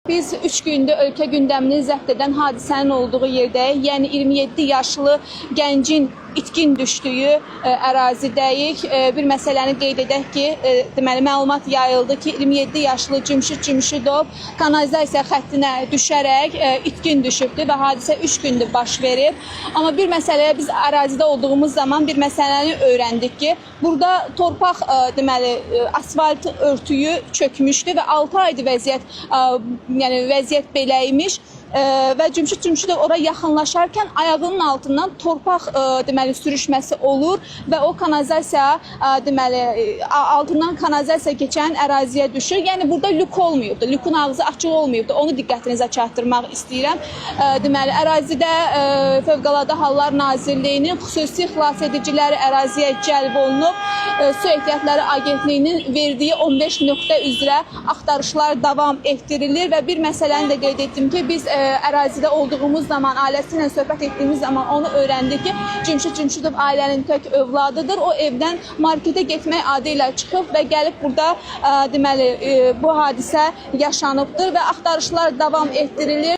Biz 3 gündür ölkə gündəmini zəbt edən hadisənin olduğu yerdəyik. Yəni 27 yaşlı gəncin itkin düşdüyü ərazidəyik. Bir məsələni qeyd edək ki, deməli məlumat yayıldı ki, 27 yaşlı Cümşüd Cümşüdov kanalizasiya xəttinə düşərək itkin düşübdür və hadisə 3 gündür baş verib. Amma bir məsələyə biz ərazidə olduğumuz zaman bir məsələni öyrəndik ki, burada torpaq deməli asfalt örtüyü çökmüşdü və 6 aydır vəziyyət belə imiş. Və Cümşüd Cümşüdov ora yaxınlaşarkən ayağının altından torpaq deməli sürüşməsi olur və o kanalizasiya deməli altından kanalizasiya keçən əraziyə düşür. Yəni burada lük olmayıbdı. Lükün ağzı açıq olmayıbdı. Onu diqqətinizə çatdırmaq istəyirəm. Deməli ərazidə Fövqəladə Hallar Nazirliyinin xüsusi xilasediciləri əraziyə cəlb olunub. Su Ehtiyatları Agentliyinin verdiyi 15 nöqtə üzrə axtarışlar davam etdirilir və bir məsələni də qeyd etdim ki, biz ərazidə olduğumuz zaman, ailəsi ilə söhbət etdiyimiz zaman onu öyrəndik ki, Cümşüd Cümşüdov ailənin tək övladıdır. O evdən marketə getmək adı ilə çıxıb və gəlib burada deməli bu hadisə yaşanıbdır və axtarışlar davam etdirilir.